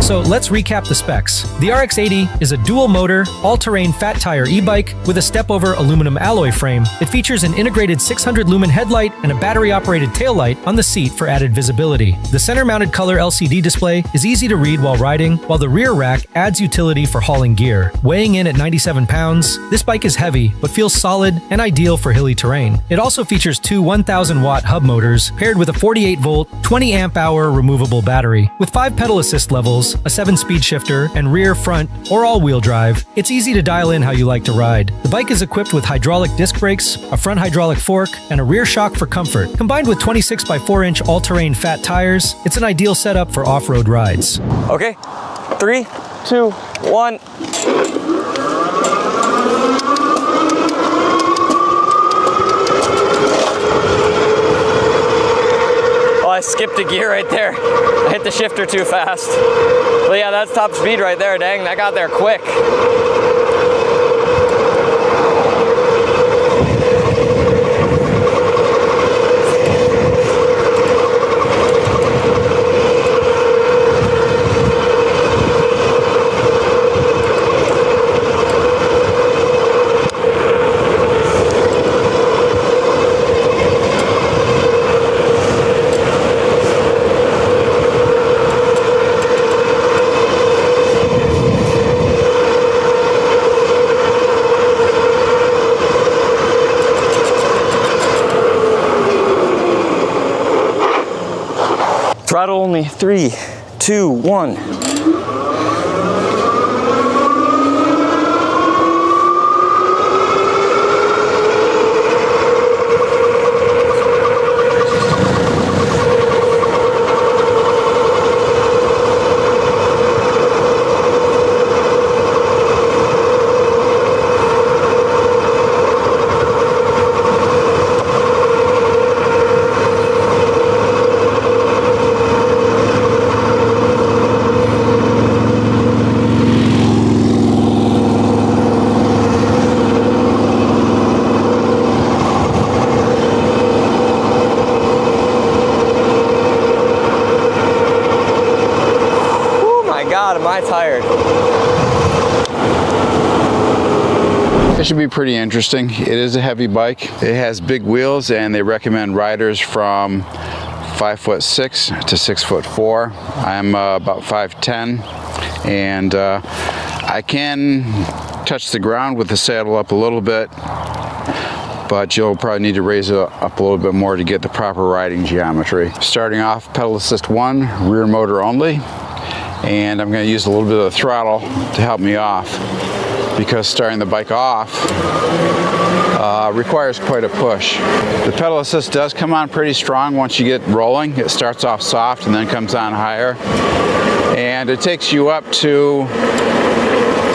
So let's recap the specs. The RX80 is a dual-motor, all-terrain fat tire e-bike with a step-over aluminum alloy frame. It features an integrated 600-lumen headlight and a battery-operated taillight on the seat for added visibility. The center-mounted color LCD display is easy to read while riding, while the rear rack adds utility for hauling gear. Weighing in at 97 pounds, this bike is heavy but feels solid and ideal for hilly terrain. It also features two 1,000-watt hub motors paired with a 48-volt, 20-amp-hour removable battery. With 5 pedal assist levels, a 7-speed shifter, and rear, front, or all-wheel drive, it's easy to dial in how you like to ride. The bike is equipped with hydraulic disc brakes, a front hydraulic fork, and a rear shock for comfort. Combined with 26 by 4-inch all-terrain fat tires, it's an ideal setup for off-road rides. Okay, 3, 2, 1. I skipped a gear right there. I hit the shifter too fast. But yeah, that's top speed right there. Dang, that got there quick. Throttle only 3, 2, 1. God, am I tired. It should be pretty interesting. It is a heavy bike. It has big wheels and they recommend riders from 5'6" to 6'4". I'm about 5'10", and I can touch the ground with the saddle up a little bit, but you'll probably need to raise it up a little bit more to get the proper riding geometry. Starting off, pedal assist 1, rear motor only. And I'm going to use a little bit of the throttle to help me off, because starting the bike off requires quite a push. The pedal assist does come on pretty strong once you get rolling. It starts off soft and then comes on higher, and it takes you up to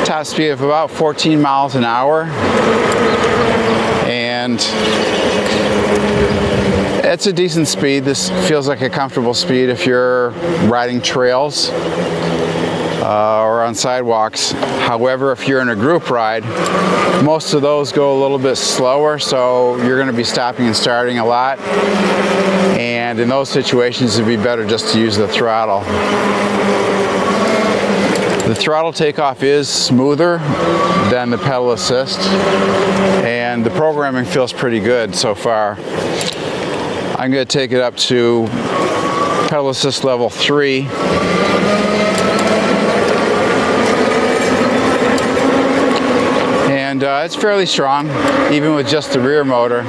top speed of about 14 miles an hour, and it's a decent speed. This feels like a comfortable speed if you're riding trails or on sidewalks. However, if you're in a group ride, most of those go a little bit slower, so you're going to be stopping and starting a lot. And in those situations, it'd be better just to use the throttle. The throttle takeoff is smoother than the pedal assist, and the programming feels pretty good so far. I'm going to take it up to pedal assist level 3. And it's fairly strong, even with just the rear motor.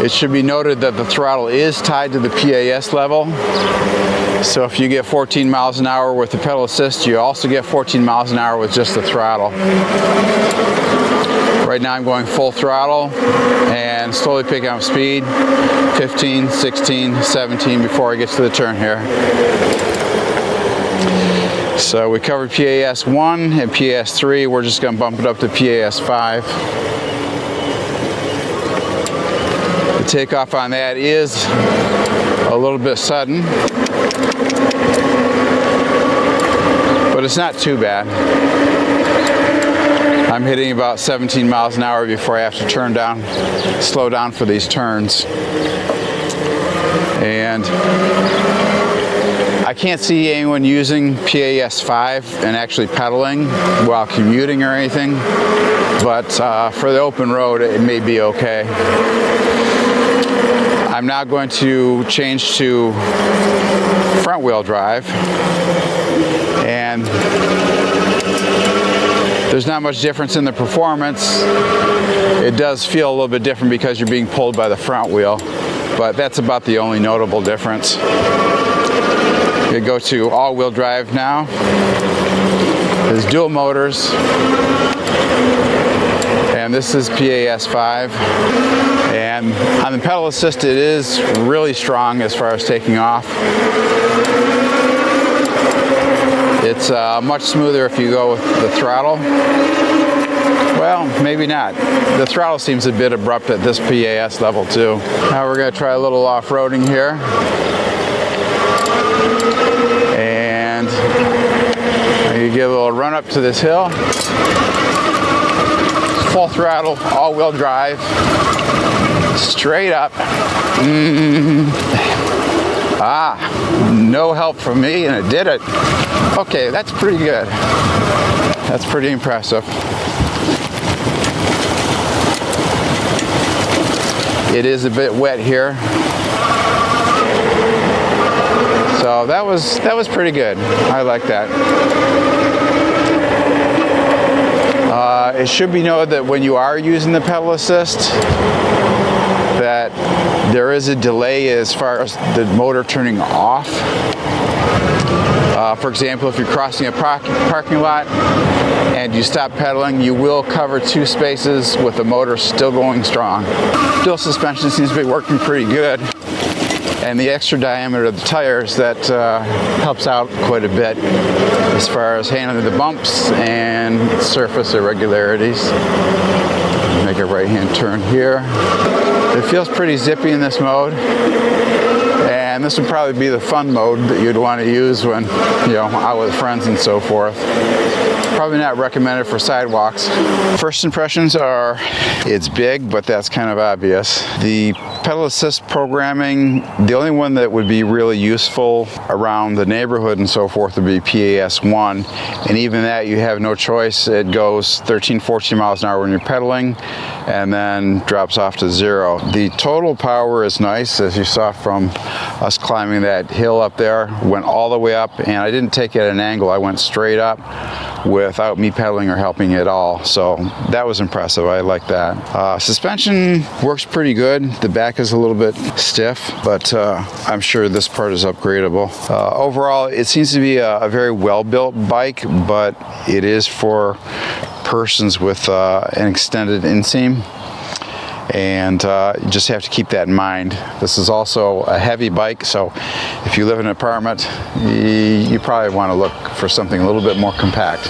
It should be noted that the throttle is tied to the PAS level. So if you get 14 miles an hour with the pedal assist, you also get 14 miles an hour with just the throttle. Right now I'm going full throttle and slowly picking up speed, 15, 16, 17 before I get to the turn here. So we covered PAS 1 and PAS 3, we're just going to bump it up to PAS 5. The takeoff on that is a little bit sudden, but it's not too bad. I'm hitting about 17 miles an hour before I have to slow down for these turns. And I can't see anyone using PAS5 and actually pedaling while commuting or anything, but for the open road, it may be okay. I'm now going to change to front wheel drive, and there's not much difference in the performance. It does feel a little bit different because you're being pulled by the front wheel, but that's about the only notable difference. You go to all-wheel drive now. There's dual motors, and this is PAS5. And on the pedal assist, it is really strong as far as taking off. It's much smoother if you go with the throttle. Well, maybe not. The throttle seems a bit abrupt at this PAS level too. Now we're going to try a little off-roading here. And you give a little run up to this hill. Full throttle, all-wheel drive, straight up. No help from me, and it did it. Okay, that's pretty good. That's pretty impressive. It is a bit wet here. So that was pretty good. I like that. It should be noted that when you are using the pedal assist, that there is a delay as far as the motor turning off. For example, if you're crossing a parking lot and you stop pedaling, you will cover 2 spaces with the motor still going strong. Dual suspension seems to be working pretty good. And the extra diameter of the tires, that helps out quite a bit as far as handling the bumps and surface irregularities. Make a right-hand turn here. It feels pretty zippy in this mode. And this would probably be the fun mode that you'd want to use when, out with friends and so forth. Probably not recommended for sidewalks. First impressions are, it's big, but that's kind of obvious. The pedal assist programming, the only one that would be really useful around the neighborhood and so forth would be PAS1. And even that, you have no choice. It goes 13, 14 miles an hour when you're pedaling and then drops off to 0. The total power is nice, as you saw from us climbing that hill up there. Went all the way up, and I didn't take it at an angle. I went straight up without me pedaling or helping at all. So that was impressive. I like that. Suspension works pretty good. The back is a little bit stiff, but I'm sure this part is upgradable. Overall, it seems to be a very well-built bike, but it is for persons with an extended inseam. And you just have to keep that in mind. This is also a heavy bike, so if you live in an apartment, you probably want to look for something a little bit more compact.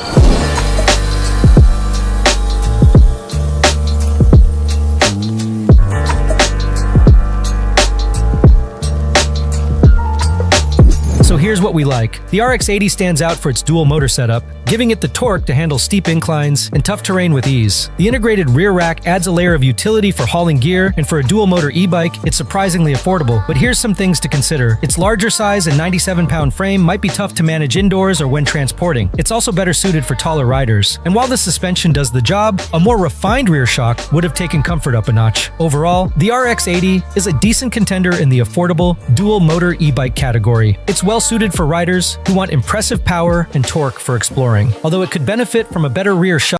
So here's what we like. The RX80 stands out for its dual motor setup, giving it the torque to handle steep inclines and tough terrain with ease. The integrated rear rack adds a layer of utility for hauling gear, and for a dual motor e-bike, it's surprisingly affordable. But here's some things to consider. Its larger size and 97-pound frame might be tough to manage indoors or when transporting. It's also better suited for taller riders. And while the suspension does the job, a more refined rear shock would have taken comfort up a notch. Overall, the RX80 is a decent contender in the affordable dual motor e-bike category. It's well suited for riders who want impressive power and torque for exploring, although it could benefit from a better rear shock